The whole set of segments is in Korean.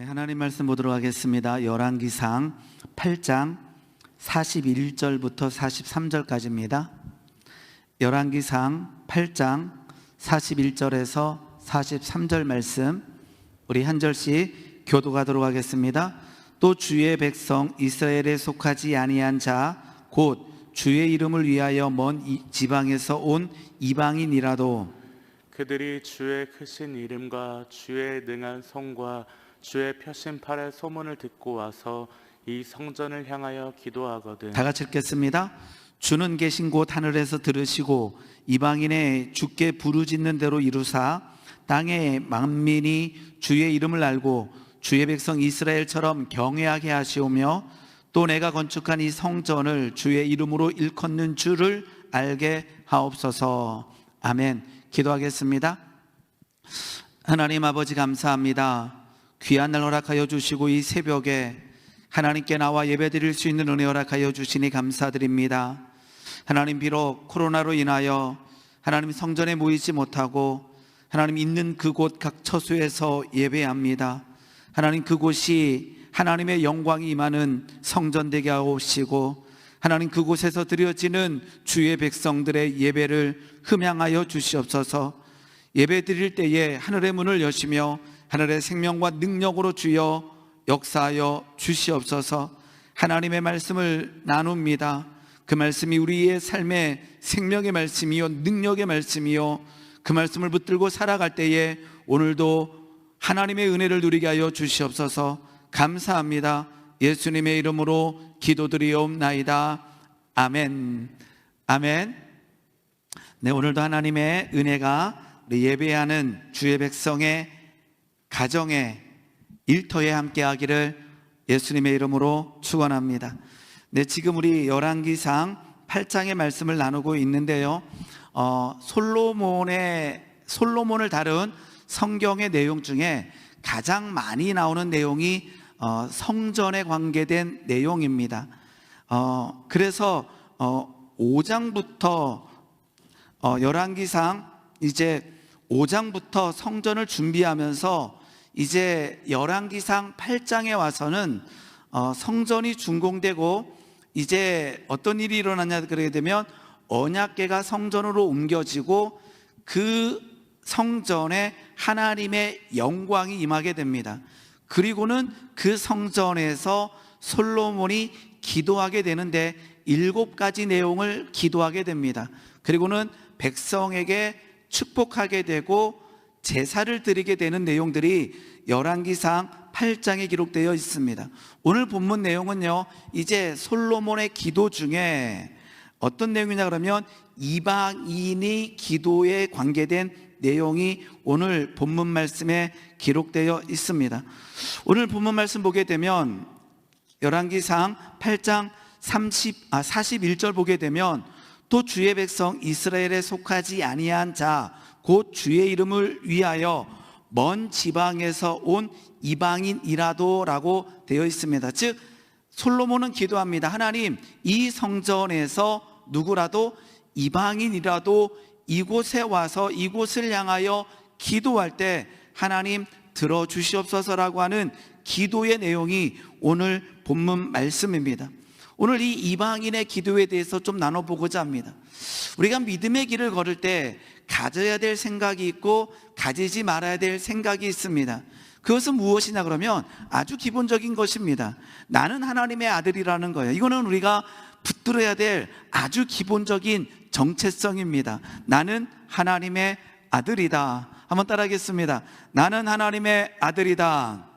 하나님 말씀 보도록 하겠습니다. 열왕기상 8장 41절부터 43절까지입니다. 열왕기상 8장 41절에서 43절 말씀 우리 한 절씩 교독하도록 하겠습니다. 또 주의 백성 이스라엘에 속하지 아니한 자 곧 주의 이름을 위하여 먼 지방에서 온 이방인이라도 그들이 주의 크신 이름과 주의 능한 성과 주의 펴신 팔의 소문을 듣고 와서 이 성전을 향하여 기도하거든. 다 같이 읽겠습니다. 주는 계신 곳 하늘에서 들으시고 이방인의 주께 부르짖는 대로 이루사 땅의 만민이 주의 이름을 알고 주의 백성 이스라엘처럼 경외하게 하시오며 또 내가 건축한 이 성전을 주의 이름으로 일컫는 줄을 알게 하옵소서. 아멘. 기도하겠습니다. 하나님 아버지 감사합니다. 귀한 날 허락하여 주시고 이 새벽에 하나님께 나와 예배드릴 수 있는 은혜 허락하여 주시니 감사드립니다. 하나님, 비록 코로나로 인하여 하나님 성전에 모이지 못하고 하나님 있는 그곳 각 처소에서 예배합니다. 하나님, 그곳이 하나님의 영광이 임하는 성전 되게 하옵시고 하나님, 그곳에서 드려지는 주의 백성들의 예배를 흠양하여 주시옵소서. 예배 드릴 때에 하늘의 문을 여시며 하늘의 생명과 능력으로 주여 역사하여 주시옵소서. 하나님의 말씀을 나눕니다. 그 말씀이 우리의 삶의 생명의 말씀이요 능력의 말씀이요 그 말씀을 붙들고 살아갈 때에 오늘도 하나님의 은혜를 누리게 하여 주시옵소서. 감사합니다. 예수님의 이름으로 기도드리옵나이다. 아멘. 아멘. 네, 오늘도 하나님의 은혜가 우리 예배하는 주의 백성의 가정에 일터에 함께하기를 예수님의 이름으로 축원합니다. 네, 지금 우리 열왕기상 8장의 말씀을 나누고 있는데요. 솔로몬을 다룬 성경의 내용 중에 가장 많이 나오는 내용이 성전에 관계된 내용입니다. 그래서 5장부터 열왕기상 이제 5장부터 성전을 준비하면서 이제 열왕기상 8장에 와서는 성전이 준공되고 이제 어떤 일이 일어나냐 그러게 되면 언약궤가 성전으로 옮겨지고 그 성전에 하나님의 영광이 임하게 됩니다. 그리고는 그 성전에서 솔로몬이 기도하게 되는데 7가지 내용을 기도하게 됩니다. 그리고는 백성에게 축복하게 되고 제사를 드리게 되는 내용들이 열왕기상 8장에 기록되어 있습니다. 오늘 본문 내용은요, 이제 솔로몬의 기도 중에 어떤 내용이냐 그러면 이방인이 기도에 관계된 내용이 오늘 본문 말씀에 기록되어 있습니다. 오늘 본문 말씀 보게 되면 열왕기상 8장 41절 보게 되면 또 주의 백성 이스라엘에 속하지 아니한 자 곧 주의 이름을 위하여 먼 지방에서 온 이방인이라도 라고 되어 있습니다. 즉 솔로몬은 기도합니다. 하나님, 이 성전에서 누구라도 이방인이라도 이곳에 와서 이곳을 향하여 기도할 때 하나님 들어주시옵소서라고 하는 기도의 내용이 오늘 본문 말씀입니다. 오늘 이 이방인의 기도에 대해서 좀 나눠보고자 합니다. 우리가 믿음의 길을 걸을 때 가져야 될 생각이 있고 가지지 말아야 될 생각이 있습니다. 그것은 무엇이냐 그러면 아주 기본적인 것입니다. 나는 하나님의 아들이라는 거예요. 이거는 우리가 붙들어야 될 아주 기본적인 정체성입니다. 나는 하나님의 아들이다. 한번 따라하겠습니다. 나는 하나님의 아들이다.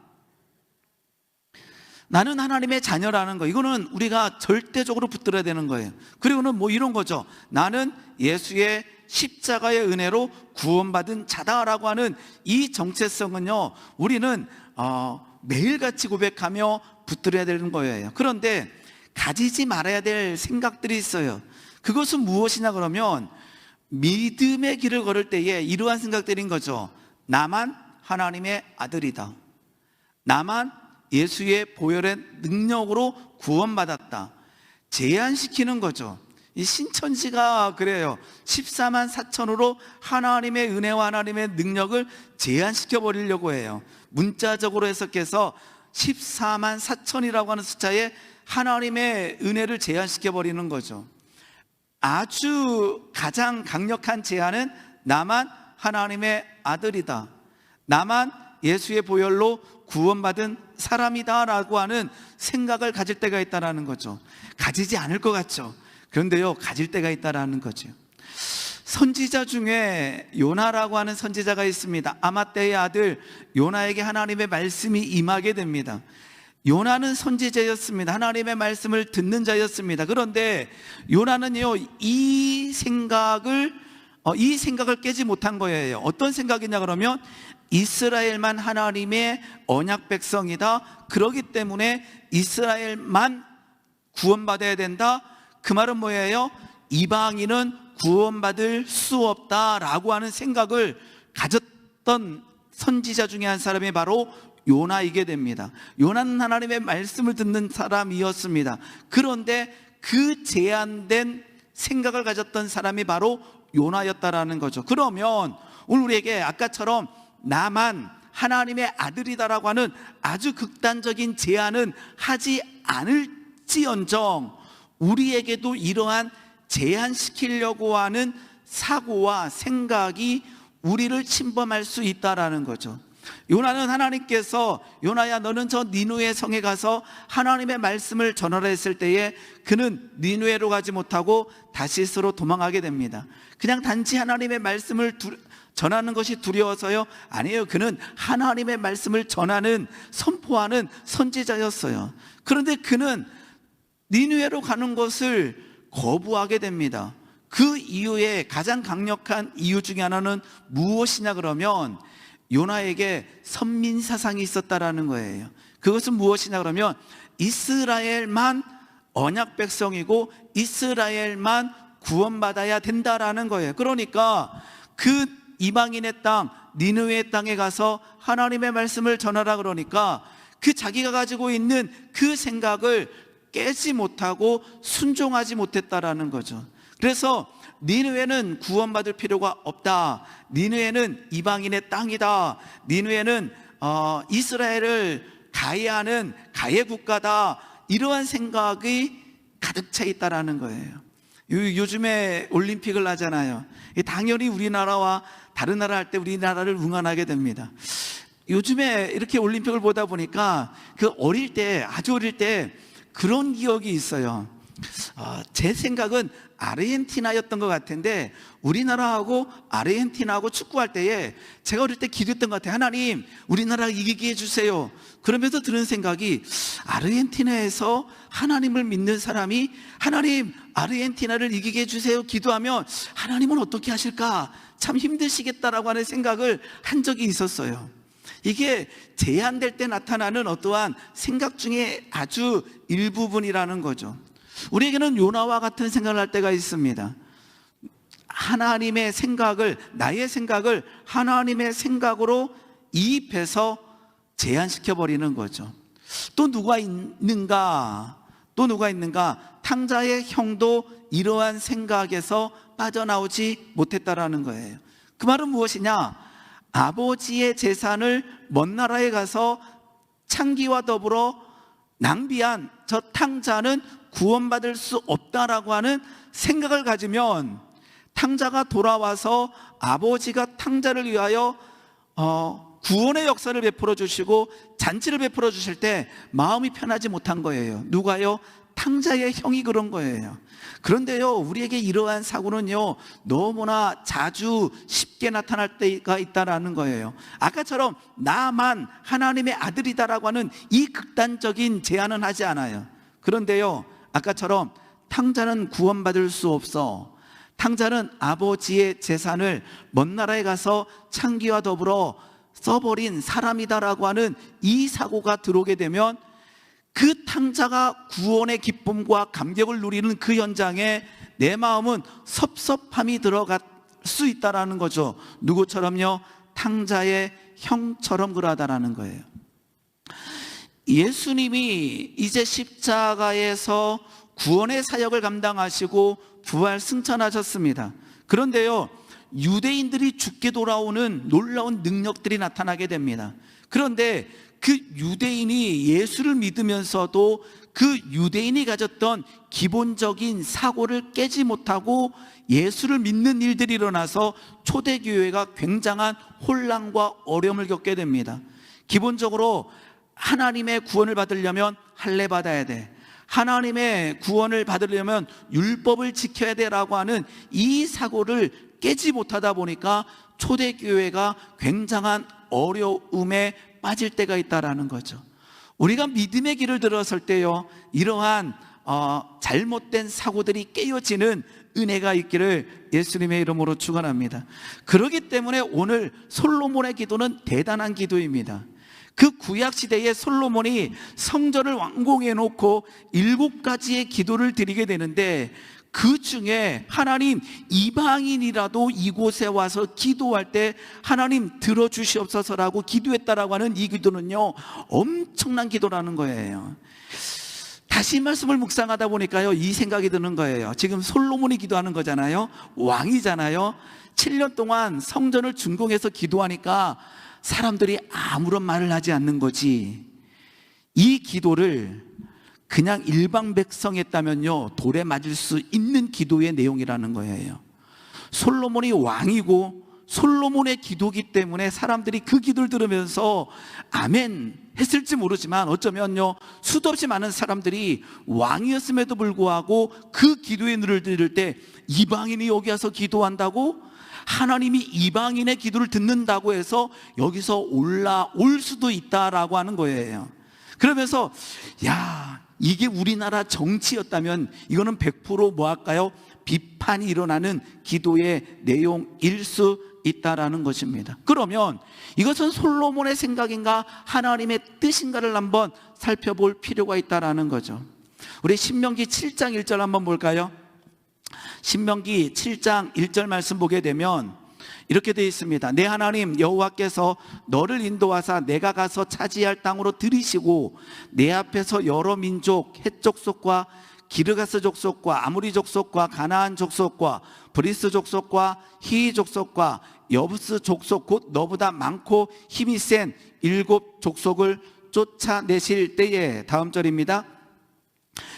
나는 하나님의 자녀라는 거, 이거는 우리가 절대적으로 붙들어야 되는 거예요. 그리고는 뭐 이런 거죠. 나는 예수의 십자가의 은혜로 구원받은 자다라고 하는 이 정체성은요, 우리는 매일같이 고백하며 붙들어야 되는 거예요. 그런데 가지지 말아야 될 생각들이 있어요. 그것은 무엇이냐 그러면 믿음의 길을 걸을 때에 이러한 생각들인 거죠. 나만 하나님의 아들이다. 나만 예수의 보혈의 능력으로 구원받았다. 제한시키는 거죠. 이 신천지가 그래요. 14만 4천으로 하나님의 은혜와 하나님의 능력을 제한시켜 버리려고 해요. 문자적으로 해석해서 14만 4천이라고 하는 숫자에 하나님의 은혜를 제한시켜 버리는 거죠. 아주 가장 강력한 제한은 나만 하나님의 아들이다, 나만 예수의 보혈로 구원받은 사람이다 라고 하는 생각을 가질 때가 있다는 거죠. 가지지 않을 것 같죠. 그런데요, 가질 때가 있다는 거죠. 선지자 중에 요나라고 하는 선지자가 있습니다. 아마떼의 아들 요나에게 하나님의 말씀이 임하게 됩니다. 요나는 선지자였습니다. 하나님의 말씀을 듣는 자였습니다. 그런데 요나는요, 이 생각을 깨지 못한 거예요. 어떤 생각이냐 그러면 이스라엘만 하나님의 언약 백성이다, 그러기 때문에 이스라엘만 구원받아야 된다. 그 말은 뭐예요? 이방인은 구원받을 수 없다라고 하는 생각을 가졌던 선지자 중에 한 사람이 바로 요나이게 됩니다. 요나는 하나님의 말씀을 듣는 사람이었습니다. 그런데 그 제한된 생각을 가졌던 사람이 바로 요나였다라는 거죠. 그러면 오늘 우리에게 아까처럼 나만 하나님의 아들이다라고 하는 아주 극단적인 제안은 하지 않을지언정 우리에게도 이러한 제한시키려고 하는 사고와 생각이 우리를 침범할 수 있다라는 거죠. 요나는 하나님께서 요나야 너는 저 니누의 성에 가서 하나님의 말씀을 전하라 했을 때에 그는 니누에로 가지 못하고 다시스로 도망하게 됩니다. 그냥 단지 하나님의 말씀을 전하는 것이 두려워서요? 아니에요. 그는 하나님의 말씀을 전하는, 선포하는 선지자였어요. 그런데 그는 니누에로 가는 것을 거부하게 됩니다. 그 이유의 가장 강력한 이유 중에 하나는 무엇이냐 그러면 요나에게 선민사상이 있었다라는 거예요. 그것은 무엇이냐 그러면 이스라엘만 언약 백성이고 이스라엘만 구원받아야 된다라는 거예요. 그러니까 그 이방인의 땅 니느웨의 땅에 가서 하나님의 말씀을 전하라 그러니까 그 자기가 가지고 있는 그 생각을 깨지 못하고 순종하지 못했다라는 거죠. 그래서 니느웨는 구원받을 필요가 없다, 니느웨는 이방인의 땅이다, 니느웨는 이스라엘을 가해하는 가해 국가다, 이러한 생각이 가득 차 있다라는 거예요. 요즘에 올림픽을 하잖아요. 당연히 우리나라와 다른 나라 할 때 우리나라를 응원하게 됩니다. 요즘에 이렇게 올림픽을 보다 보니까 그 아주 어릴 때 그런 기억이 있어요. 제 생각은 아르헨티나였던 것 같은데 우리나라하고 아르헨티나하고 축구할 때에 제가 어릴 때 기도했던 것 같아요. 하나님 우리나라 이기게 해주세요. 그러면서 드는 생각이 아르헨티나에서 하나님을 믿는 사람이 하나님 아르헨티나를 이기게 해주세요 기도하면 하나님은 어떻게 하실까, 참 힘드시겠다라고 하는 생각을 한 적이 있었어요. 이게 제한될 때 나타나는 어떠한 생각 중에 아주 일부분이라는 거죠. 우리에게는 요나와 같은 생각을 할 때가 있습니다. 하나님의 생각을, 나의 생각을 하나님의 생각으로 이입해서 제한시켜버리는 거죠. 또 누가 있는가? 탕자의 형도 이러한 생각에서 빠져나오지 못했다라는 거예요. 그 말은 무엇이냐? 아버지의 재산을 먼 나라에 가서 창기와 더불어 낭비한 저 탕자는 구원받을 수 없다라고 하는 생각을 가지면 탕자가 돌아와서 아버지가 탕자를 위하여 구원의 역사를 베풀어 주시고 잔치를 베풀어 주실 때 마음이 편하지 못한 거예요. 누가요? 탕자의 형이 그런 거예요. 그런데요, 우리에게 이러한 사고는요 너무나 자주 쉽게 나타날 때가 있다라는 거예요. 아까처럼 나만 하나님의 아들이다라고 하는 이 극단적인 제안은 하지 않아요. 그런데요, 아까처럼 탕자는 구원받을 수 없어, 탕자는 아버지의 재산을 먼 나라에 가서 창기와 더불어 써버린 사람이다라고 하는 이 사고가 들어오게 되면 그 탕자가 구원의 기쁨과 감격을 누리는 그 현장에 내 마음은 섭섭함이 들어갈 수 있다라는 거죠. 누구처럼요? 탕자의 형처럼 그러하다라는 거예요. 예수님이 이제 십자가에서 구원의 사역을 감당하시고 부활 승천하셨습니다. 그런데요, 유대인들이 죽게 돌아오는 놀라운 능력들이 나타나게 됩니다. 그런데 그 유대인이 예수를 믿으면서도 그 유대인이 가졌던 기본적인 사고를 깨지 못하고 예수를 믿는 일들이 일어나서 초대교회가 굉장한 혼란과 어려움을 겪게 됩니다. 기본적으로 하나님의 구원을 받으려면 할례 받아야 돼, 하나님의 구원을 받으려면 율법을 지켜야 돼라고 하는 이 사고를 깨지 못하다 보니까 초대교회가 굉장한 어려움에 빠질 때가 있다라는 거죠. 우리가 믿음의 길을 들었을 때요, 이러한 잘못된 사고들이 깨어지는 은혜가 있기를 예수님의 이름으로 축원합니다. 그렇기 때문에 오늘 솔로몬의 기도는 대단한 기도입니다. 그 구약시대에 솔로몬이 성전을 완공해 놓고 7가지의 기도를 드리게 되는데, 그 중에 하나님, 이방인이라도 이곳에 와서 기도할 때 하나님 들어주시옵소서라고 기도했다라고 하는 이 기도는요, 엄청난 기도라는 거예요. 다시 말씀을 묵상하다 보니까요, 이 생각이 드는 거예요. 지금 솔로몬이 기도하는 거잖아요. 왕이잖아요. 7년 동안 성전을 준공해서 기도하니까 사람들이 아무런 말을 하지 않는 거지. 이 기도를 그냥 일반 백성이 했다면요, 돌에 맞을 수 있는 기도의 내용이라는 거예요. 솔로몬이 왕이고 솔로몬의 기도기 때문에 사람들이 그 기도를 들으면서 아멘 했을지 모르지만, 어쩌면요, 수도 없이 많은 사람들이 왕이었음에도 불구하고 그 기도의 눈을 들을 때, 이방인이 여기 와서 기도한다고? 하나님이 이방인의 기도를 듣는다고 해서 여기서 올라올 수도 있다라고 하는 거예요. 그러면서 야, 이게 우리나라 정치였다면 이거는 100% 뭐 할까요? 비판이 일어나는 기도의 내용일 수 있다라는 것입니다. 그러면 이것은 솔로몬의 생각인가 하나님의 뜻인가를 한번 살펴볼 필요가 있다라는 거죠. 우리 신명기 7장 1절 한번 볼까요? 신명기 7장 1절 말씀 보게 되면 이렇게 되어 있습니다. 내 하나님 여호와께서 너를 인도하사 내가 가서 차지할 땅으로 들이시고 내 앞에서 여러 민족, 헷 족속과 기르가스 족속과 아무리 족속과 가나안 족속과 브리스 족속과 히이 족속과 여부스 족속, 곧 너보다 많고 힘이 센 7 족속을 쫓아내실 때에, 다음 절입니다.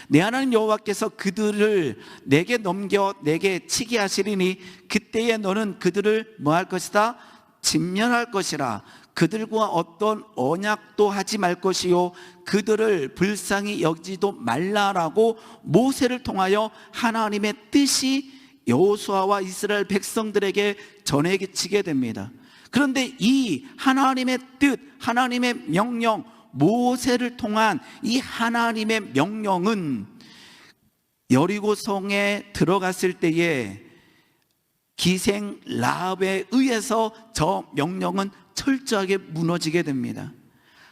내 하나님 여호와께서 그들을 내게 넘겨 내게 치게 하시리니 그때에 너는 그들을 뭐 할 것이다? 진멸할 것이라. 그들과 어떤 언약도 하지 말 것이요 그들을 불쌍히 여기지도 말라라고 모세를 통하여 하나님의 뜻이 여호수아와 이스라엘 백성들에게 전해지게 됩니다. 그런데 이 하나님의 뜻, 하나님의 명령, 모세를 통한 이 하나님의 명령은 여리고성에 들어갔을 때에 기생 라합에 의해서 저 명령은 철저하게 무너지게 됩니다.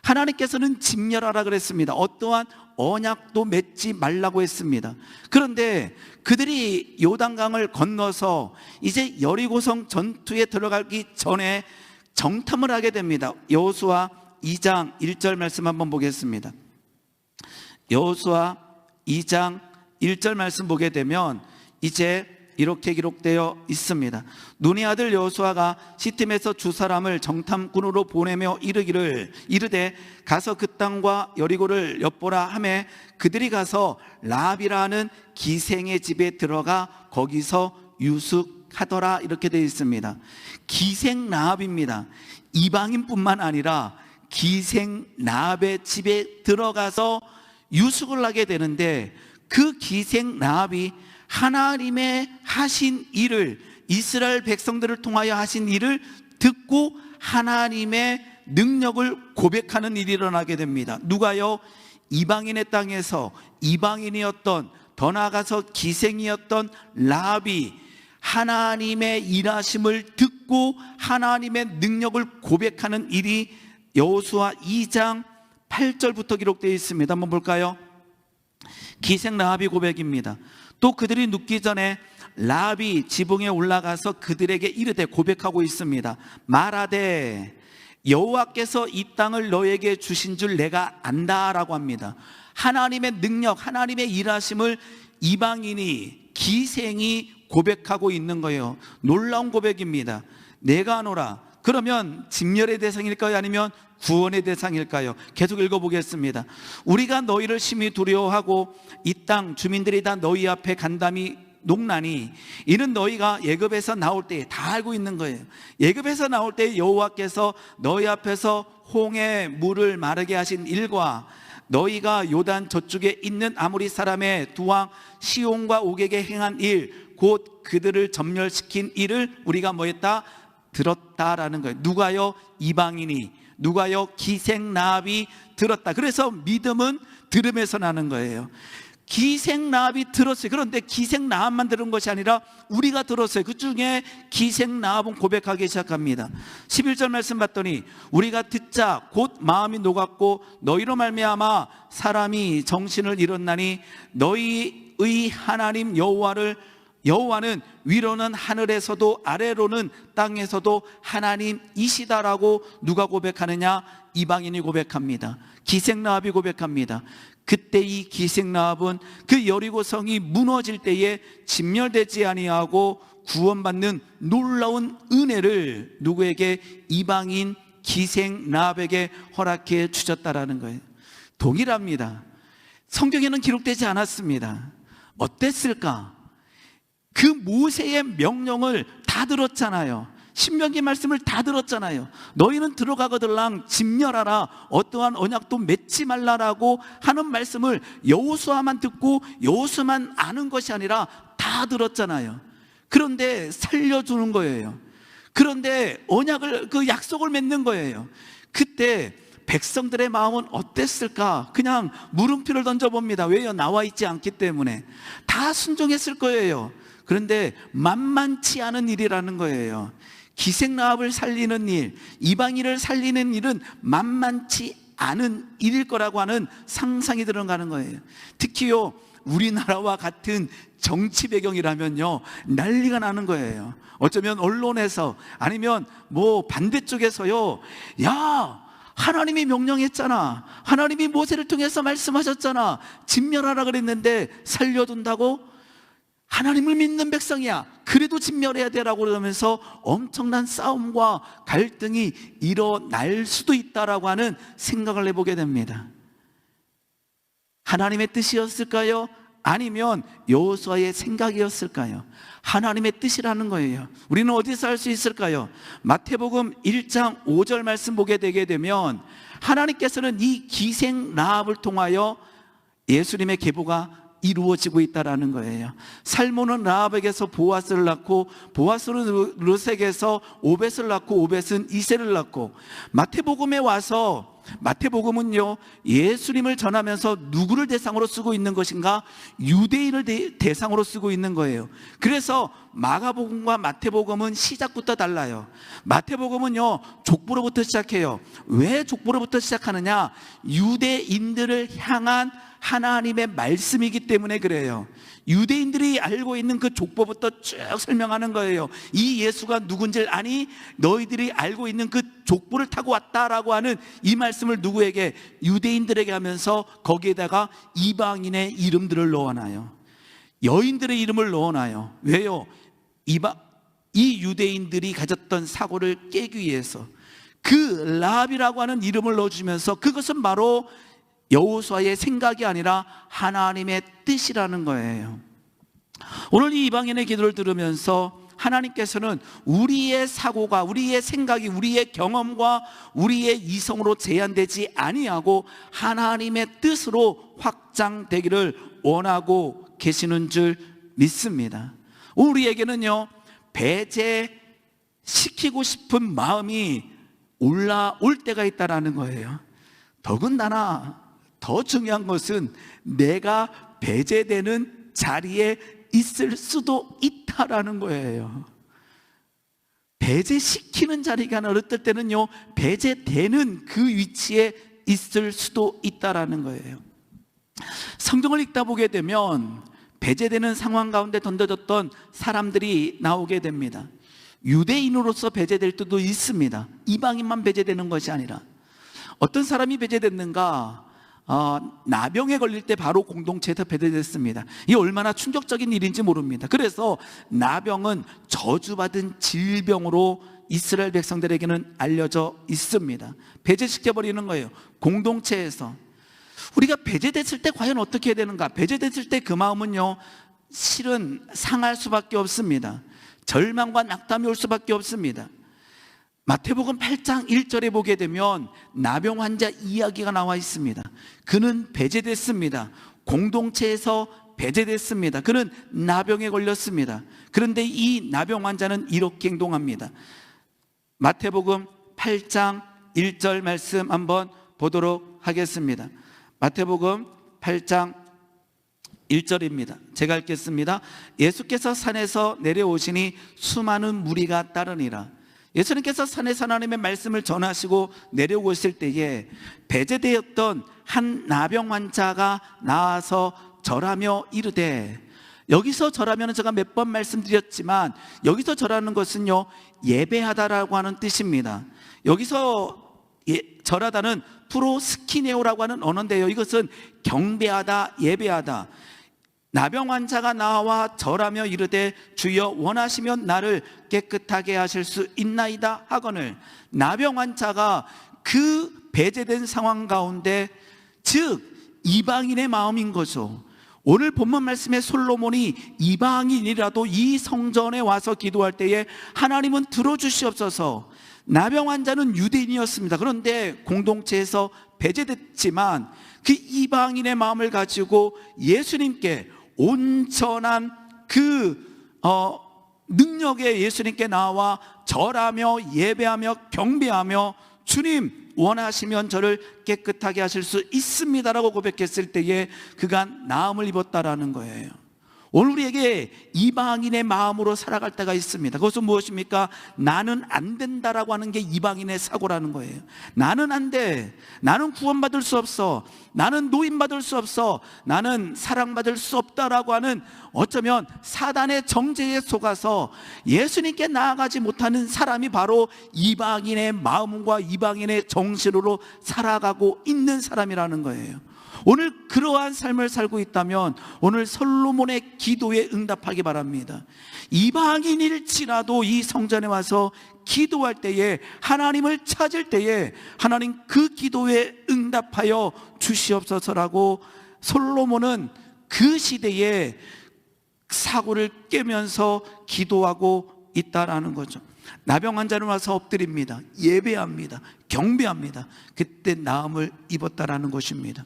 하나님께서는 진멸하라 그랬습니다. 어떠한 언약도 맺지 말라고 했습니다. 그런데 그들이 요단강을 건너서 이제 여리고성 전투에 들어가기 전에 정탐을 하게 됩니다. 여호수아 2장 1절 말씀 한번 보겠습니다. 여호수아 2장 1절 말씀 보게 되면 이제 이렇게 기록되어 있습니다. 눈의 아들 여호수아가 시팀에서 주 사람을 정탐꾼으로 보내며 이르되 가서 그 땅과 여리고를 엿보라 하매 그들이 가서 라합이라는 기생의 집에 들어가 거기서 유숙하더라. 이렇게 되어 있습니다. 기생 라합입니다. 이방인뿐만 아니라 기생 라합의 집에 들어가서 유숙을 하게 되는데, 그 기생 라합이 하나님의 하신 일을, 이스라엘 백성들을 통하여 하신 일을 듣고 하나님의 능력을 고백하는 일이 일어나게 됩니다. 누가요? 이방인의 땅에서 이방인이었던, 더 나아가서 기생이었던 라합이 하나님의 일하심을 듣고 하나님의 능력을 고백하는 일이 여호수아 2장 8절부터 기록되어 있습니다. 한번 볼까요? 기생 라합이 고백입니다. 또 그들이 눕기 전에 라합이 지붕에 올라가서 그들에게 이르되, 고백하고 있습니다. 말하되 여호와께서 이 땅을 너에게 주신 줄 내가 안다라고 합니다. 하나님의 능력, 하나님의 일하심을 이방인이, 기생이 고백하고 있는 거예요. 놀라운 고백입니다. 내가 하노라. 그러면 진멸의 대상일까요? 아니면 구원의 대상일까요? 계속 읽어보겠습니다. 우리가 너희를 심히 두려워하고 이 땅 주민들이 다 너희 앞에 간담이 농나니 이는 너희가 애굽에서 나올 때 다 알고 있는 거예요. 애굽에서 나올 때 여호와께서 너희 앞에서 홍해 물을 마르게 하신 일과 너희가 요단 저쪽에 있는 아모리 사람의 두 왕 시온과 옥에게 행한 일, 곧 그들을 점멸시킨 일을 우리가 뭐했다? 들었다라는 거예요. 누가요? 이방인이. 누가요? 기생라합이 들었다. 그래서 믿음은 들음에서 나는 거예요. 기생라합이 들었어요. 그런데 기생라합만 들은 것이 아니라 우리가 들었어요. 그 중에 기생라합은 고백하기 시작합니다. 11절 말씀 봤더니 우리가 듣자 곧 마음이 녹았고 너희로 말미암아 사람이 정신을 잃었나니 너희의 하나님 여호와는 위로는 하늘에서도 아래로는 땅에서도 하나님이시다라고 누가 고백하느냐? 이방인이 고백합니다. 기생라합이 고백합니다. 그때 이 기생라합은 그 여리고성이 무너질 때에 진멸되지 아니하고 구원받는 놀라운 은혜를 누구에게? 이방인 기생라합에게 허락해 주셨다라는 거예요. 동일합니다. 성경에는 기록되지 않았습니다. 어땠을까? 그 모세의 명령을 다 들었잖아요. 신명기 말씀을 다 들었잖아요. 너희는 들어가거들랑 진멸하라, 어떠한 언약도 맺지 말라라고 하는 말씀을 여호수아만 듣고 여호수아만 아는 것이 아니라 다 들었잖아요. 그런데 살려주는 거예요. 그런데 언약을, 그 약속을 맺는 거예요. 그때 백성들의 마음은 어땠을까? 그냥 물음표를 던져봅니다. 왜요? 나와 있지 않기 때문에. 다 순종했을 거예요. 그런데 만만치 않은 일이라는 거예요. 기생라합을 살리는 일, 이방인을 살리는 일은 만만치 않은 일일 거라고 하는 상상이 들어가는 거예요. 특히요, 우리나라와 같은 정치 배경이라면요, 난리가 나는 거예요. 어쩌면 언론에서 아니면 뭐 반대쪽에서요, 야, 하나님이 명령했잖아, 하나님이 모세를 통해서 말씀하셨잖아, 진멸하라 그랬는데 살려둔다고? 하나님을 믿는 백성이야, 그래도 진멸해야 되라고 그러면서 엄청난 싸움과 갈등이 일어날 수도 있다라고 하는 생각을 해보게 됩니다. 하나님의 뜻이었을까요? 아니면 여호수아의 생각이었을까요? 하나님의 뜻이라는 거예요. 우리는 어디서 알 수 있을까요? 마태복음 1장 5절 말씀 보게 되게 되면 하나님께서는 이 기생라합을 통하여 예수님의 계보가 이루어지고 있다라는 거예요. 살몬은 라합에게서 보아스를 낳고, 보아스는 르sek에서 오벳을 낳고, 오벳은 이새를 낳고, 마태복음에 와서 마태복음은요, 예수님을 전하면서 누구를 대상으로 쓰고 있는 것인가? 유대인을 대상으로 쓰고 있는 거예요. 그래서 마가복음과 마태복음은 시작부터 달라요. 마태복음은요, 족보로부터 시작해요. 왜 족보로부터 시작하느냐? 유대인들을 향한 하나님의 말씀이기 때문에 그래요. 유대인들이 알고 있는 그 족보부터 쭉 설명하는 거예요. 이 예수가 누군지 아니? 너희들이 알고 있는 그 족보를 타고 왔다라고 하는 이 말씀을 누구에게? 유대인들에게 하면서 거기에다가 이방인의 이름들을 넣어놔요. 여인들의 이름을 넣어놔요. 왜요? 이 유대인들이 가졌던 사고를 깨기 위해서 그 라합이라고 하는 이름을 넣어주면서 그것은 바로 여호수아의 생각이 아니라 하나님의 뜻이라는 거예요. 오늘 이 이방인의 기도를 들으면서 하나님께서는 우리의 사고가, 우리의 생각이, 우리의 경험과 우리의 이성으로 제한되지 아니하고 하나님의 뜻으로 확장되기를 원하고 계시는 줄 믿습니다. 우리에게는요, 배제시키고 싶은 마음이 올라올 때가 있다라는 거예요. 더군다나 더 중요한 것은 내가 배제되는 자리에 있을 수도 있다라는 거예요. 배제시키는 자리가 아니라 어떨 때는요, 배제되는 그 위치에 있을 수도 있다라는 거예요. 성경을 읽다 보게 되면 배제되는 상황 가운데 던져졌던 사람들이 나오게 됩니다. 유대인으로서 배제될 때도 있습니다. 이방인만 배제되는 것이 아니라. 어떤 사람이 배제됐는가? 나병에 걸릴 때 바로 공동체에서 배제됐습니다. 이게 얼마나 충격적인 일인지 모릅니다. 그래서 나병은 저주받은 질병으로 이스라엘 백성들에게는 알려져 있습니다. 배제시켜버리는 거예요. 공동체에서. 우리가 배제됐을 때 과연 어떻게 해야 되는가? 배제됐을 때 그 마음은요, 실은 상할 수밖에 없습니다. 절망과 낙담이 올 수밖에 없습니다. 마태복음 8장 1절에 보게 되면 나병 환자 이야기가 나와 있습니다. 그는 배제됐습니다. 공동체에서 배제됐습니다. 그는 나병에 걸렸습니다. 그런데 이 나병 환자는 이렇게 행동합니다. 마태복음 8장 1절 말씀 한번 보도록 하겠습니다. 마태복음 8장 1절입니다. 제가 읽겠습니다. 예수께서 산에서 내려오시니 수많은 무리가 따르니라. 예수님께서 산에서 하나님의 말씀을 전하시고 내려오실 때에 배제되었던 한 나병 환자가 나와서 절하며 이르되, 여기서 절하면 제가 몇 번 말씀드렸지만 여기서 절하는 것은요, 예배하다라고 하는 뜻입니다. 여기서 절하다는 프로스키네오라고 하는 언어인데요, 이것은 경배하다, 예배하다. 나병 환자가 나와 절하며 이르되 주여 원하시면 나를 깨끗하게 하실 수 있나이다 하거늘. 나병 환자가 그 배제된 상황 가운데, 즉 이방인의 마음인 거죠. 오늘 본문 말씀에 솔로몬이 이방인이라도 이 성전에 와서 기도할 때에 하나님은 들어주시옵소서. 나병 환자는 유대인이었습니다. 그런데 공동체에서 배제됐지만 그 이방인의 마음을 가지고 예수님께 온전한 그 능력의 예수님께 나와 절하며 예배하며 경배하며 주님 원하시면 저를 깨끗하게 하실 수 있습니다라고 고백했을 때에 그가 나음을 입었다라는 거예요. 오늘 우리에게 이방인의 마음으로 살아갈 때가 있습니다. 그것은 무엇입니까? 나는 안 된다라고 하는 게 이방인의 사고라는 거예요. 나는 안 돼. 나는 구원받을 수 없어. 나는 노인받을 수 없어. 나는 사랑받을 수 없다라고 하는, 어쩌면 사단의 정죄에 속아서 예수님께 나아가지 못하는 사람이 바로 이방인의 마음과 이방인의 정신으로 살아가고 있는 사람이라는 거예요. 오늘 그러한 삶을 살고 있다면 오늘 솔로몬의 기도에 응답하기 바랍니다. 이방인일지라도 이 성전에 와서 기도할 때에, 하나님을 찾을 때에 하나님 그 기도에 응답하여 주시옵소서라고 솔로몬은 그 시대에 사고를 깨면서 기도하고 있다라는 거죠. 나병 환자는 와서 엎드립니다. 예배합니다. 경배합니다. 그때 나음을 입었다라는 것입니다.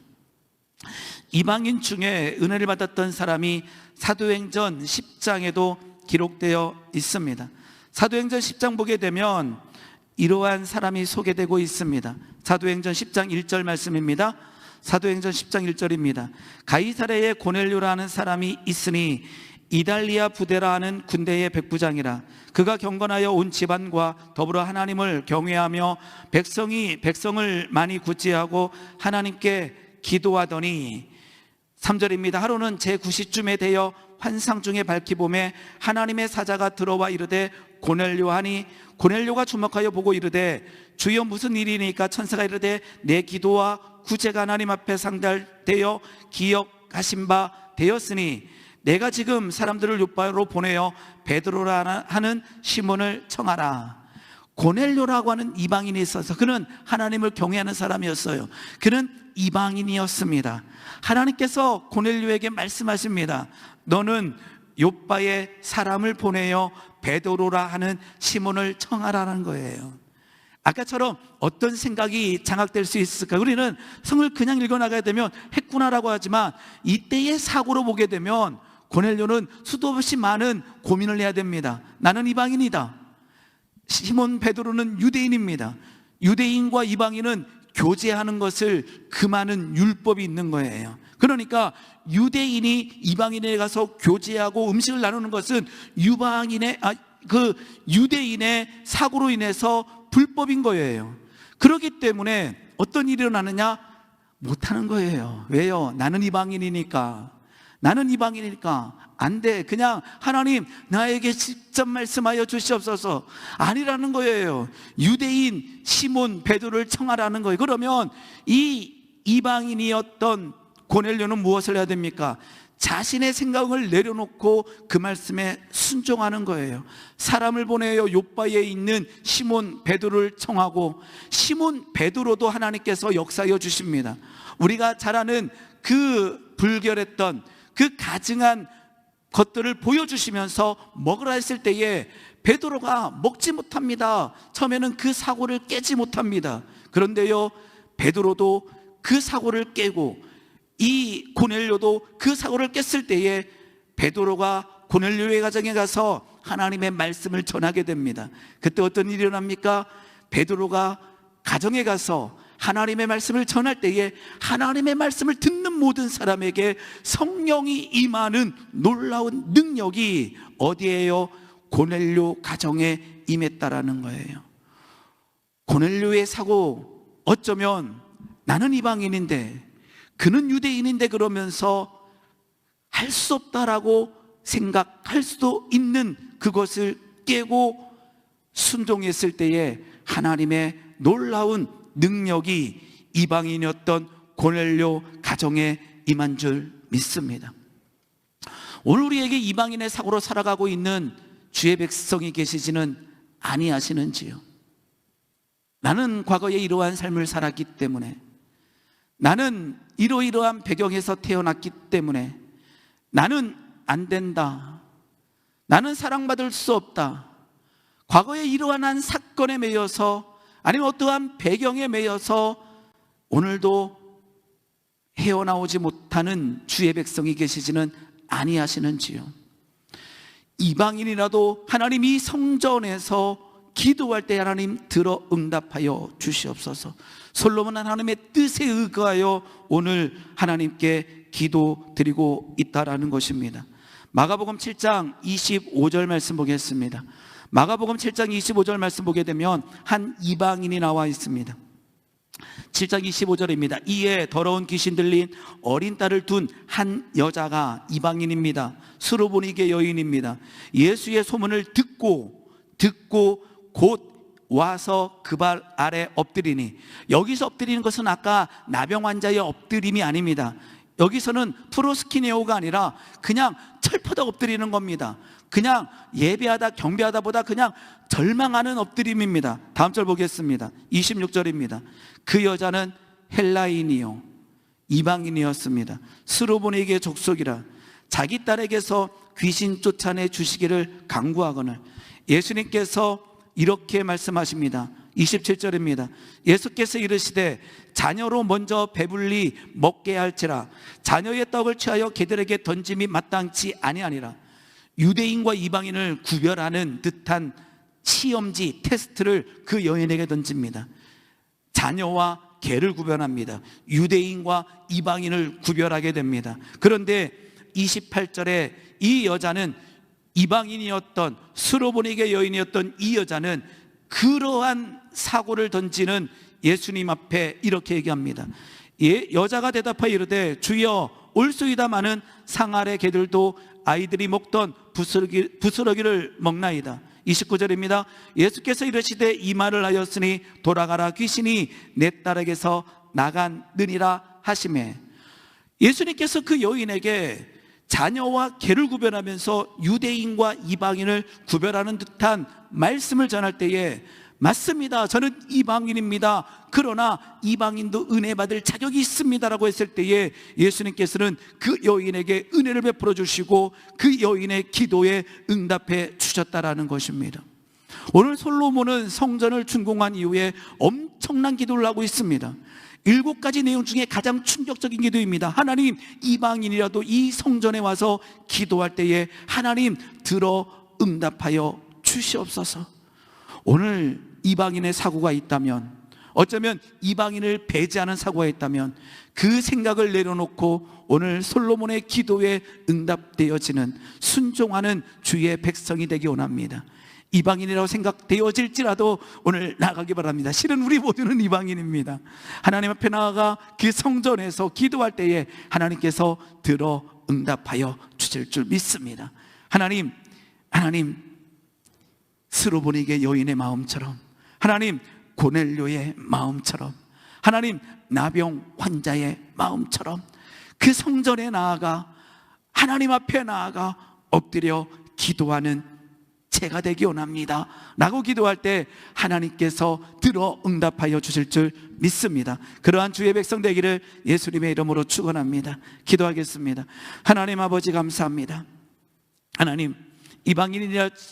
이방인 중에 은혜를 받았던 사람이 사도행전 10장에도 기록되어 있습니다. 사도행전 10장 보게 되면 이러한 사람이 소개되고 있습니다. 사도행전 10장 1절 말씀입니다. 사도행전 10장 1절입니다. 가이사랴에 고넬료라는 사람이 있으니 이달리아 부대라 하는 군대의 백부장이라. 그가 경건하여 온 집안과 더불어 하나님을 경외하며 백성을 많이 구제하고 하나님께 기도하더니, 3절입니다. 하루는 제9시쯤에 되어 환상 중에 밝히 보매 하나님의 사자가 들어와 이르되 고넬료 하니, 고넬료가 주목하여 보고 이르되 주여 무슨 일이니까? 천사가 이르되 내 기도와 구제가 하나님 앞에 상달되어 기억하신 바 되었으니 내가 지금 사람들을 요바로 보내어 베드로라 하는 시몬을 청하라. 고넬료라고 하는 이방인이 있어서 그는 하나님을 경외하는 사람이었어요. 그는 이방인이었습니다. 하나님께서 고넬료에게 말씀하십니다. 너는 요바에 사람을 보내어 베드로라 하는 시몬을 청하라는 거예요. 아까처럼 어떤 생각이 장악될 수 있을까? 우리는 성을 그냥 읽어나가야 되면 했구나라고 하지만 이때의 사고로 보게 되면 고넬료는 수도 없이 많은 고민을 해야 됩니다. 나는 이방인이다. 시몬 베드로는 유대인입니다. 유대인과 이방인은 교제하는 것을 금하는 율법이 있는 거예요. 그러니까 유대인이 이방인에 가서 교제하고 음식을 나누는 것은 유대인의 사고로 인해서 불법인 거예요. 그렇기 때문에 어떤 일이 일어나느냐? 못하는 거예요. 왜요? 나는 이방인이니까. 나는 이방인이니까 안 돼. 그냥 하나님 나에게 직접 말씀하여 주시옵소서. 아니라는 거예요. 유대인 시몬 베드로를 청하라는 거예요. 그러면 이 이방인이었던 고넬료는 무엇을 해야 됩니까? 자신의 생각을 내려놓고 그 말씀에 순종하는 거예요. 사람을 보내어 요바에 있는 시몬 베드로를 청하고 시몬 베드로도 하나님께서 역사하여 주십니다. 우리가 잘 아는 그 불결했던 그 가증한 것들을 보여주시면서 먹으라 했을 때에 베드로가 먹지 못합니다. 처음에는 그 사고를 깨지 못합니다. 그런데요, 베드로도 그 사고를 깨고 이 고넬료도 그 사고를 깼을 때에 베드로가 고넬료의 가정에 가서 하나님의 말씀을 전하게 됩니다. 그때 어떤 일이 일어납니까? 베드로가 가정에 가서 하나님의 말씀을 전할 때에 하나님의 말씀을 듣는 모든 사람에게 성령이 임하는 놀라운 능력이 어디에요? 고넬료 가정에 임했다라는 거예요. 고넬료의 사고, 어쩌면 나는 이방인인데 그는 유대인인데 그러면서 할 수 없다라고 생각할 수도 있는 그것을 깨고 순종했을 때에 하나님의 놀라운 능력이 이방인이었던 고넬료 가정에 임한 줄 믿습니다. 오늘 우리에게 이방인의 사고로 살아가고 있는 주의 백성이 계시지는 아니하시는지요? 나는 과거에 이러한 삶을 살았기 때문에, 나는 이러이러한 배경에서 태어났기 때문에 나는 안 된다, 나는 사랑받을 수 없다, 과거에 이러한 사건에 매여서 아니면 어떠한 배경에 매여서 오늘도 헤어나오지 못하는 주의 백성이 계시지는 아니하시는지요? 이방인이라도 하나님 이 성전에서 기도할 때 하나님 들어 응답하여 주시옵소서. 솔로몬 하나님의 뜻에 의거하여 오늘 하나님께 기도드리고 있다라는 것입니다. 마가복음 7장 25절 말씀 보겠습니다. 마가복음 7장 25절 말씀 보게 되면 한 이방인이 나와 있습니다. 7장 25절입니다. 이에 더러운 귀신 들린 어린 딸을 둔 한 여자가, 이방인입니다, 수르보니게 여인입니다, 예수의 소문을 듣고 곧 와서 그 발 아래 엎드리니, 여기서 엎드리는 것은 아까 나병 환자의 엎드림이 아닙니다. 여기서는 프로스키네오가 아니라 그냥 철퍼덕 엎드리는 겁니다. 그냥 예배하다 경배하다 보다 그냥 절망하는 엎드림입니다. 다음 절 보겠습니다. 26절입니다. 그 여자는 헬라인이요 이방인이었습니다. 스로보니게 족속이라 자기 딸에게서 귀신 쫓아내 주시기를 간구하거늘 예수님께서 이렇게 말씀하십니다. 27절입니다. 예수께서 이르시되 자녀로 먼저 배불리 먹게 할지라 자녀의 떡을 취하여 개들에게 던짐이 마땅치 아니하니라. 유대인과 이방인을 구별하는 듯한 시험지 테스트를 그 여인에게 던집니다. 자녀와 개를 구별합니다. 유대인과 이방인을 구별하게 됩니다. 그런데 28절에 이 여자는, 이방인이었던 스로보니게 여인이었던 이 여자는 그러한 사고를 던지는 예수님 앞에 이렇게 얘기합니다. 여자가 대답하여 이르되 주여 올소이다마는 상 아래 개들도 아이들이 먹던 부스러기를 먹나이다. 29절입니다. 예수께서 이르시되 이 말을 하였으니 돌아가라 귀신이 내 딸에게서 나갔느니라 하시매, 예수님께서 그 여인에게 자녀와 개를 구별하면서 유대인과 이방인을 구별하는 듯한 말씀을 전할 때에, 맞습니다, 저는 이방인입니다, 그러나 이방인도 은혜 받을 자격이 있습니다라고 했을 때에 예수님께서는 그 여인에게 은혜를 베풀어 주시고 그 여인의 기도에 응답해 주셨다라는 것입니다. 오늘 솔로몬은 성전을 준공한 이후에 엄청난 기도를 하고 있습니다. 7가지 내용 중에 가장 충격적인 기도입니다. 하나님, 이방인이라도 이 성전에 와서 기도할 때에 하나님 들어 응답하여 주시옵소서. 오늘 이방인의 사고가 있다면, 어쩌면 이방인을 배제하는 사고가 있다면 그 생각을 내려놓고 오늘 솔로몬의 기도에 응답되어지는 순종하는 주의 백성이 되기 원합니다. 이방인이라고 생각되어질지라도 오늘 나가기 바랍니다. 실은 우리 모두는 이방인입니다. 하나님 앞에 나아가 그 성전에서 기도할 때에 하나님께서 들어 응답하여 주실 줄 믿습니다. 하나님 스로보니게 여인의 마음처럼, 하나님 고넬료의 마음처럼, 하나님 나병 환자의 마음처럼 그 성전에 나아가 하나님 앞에 나아가 엎드려 기도하는 제가 되기 원합니다 라고 기도할 때 하나님께서 들어 응답하여 주실 줄 믿습니다. 그러한 주의 백성 되기를 예수님의 이름으로 축원합니다. 기도하겠습니다. 하나님 아버지 감사합니다. 하나님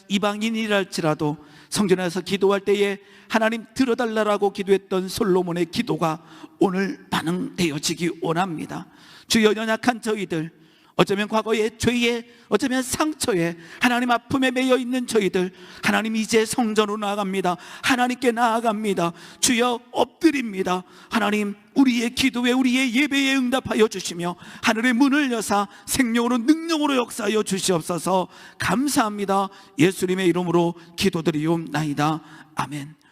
이방인이랄지라도 성전에서 기도할 때에 하나님 들어달라고 기도했던 솔로몬의 기도가 오늘 반응되어지기 원합니다. 주여, 연약한 저희들, 어쩌면 과거의 죄에, 어쩌면 상처에, 하나님 아픔에 매여 있는 저희들, 하나님 이제 성전으로 나아갑니다. 하나님께 나아갑니다. 주여, 엎드립니다. 하나님 우리의 기도에, 우리의 예배에 응답하여 주시며 하늘의 문을 여사 생명으로 능력으로 역사하여 주시옵소서. 감사합니다. 예수님의 이름으로 기도드리옵나이다. 아멘.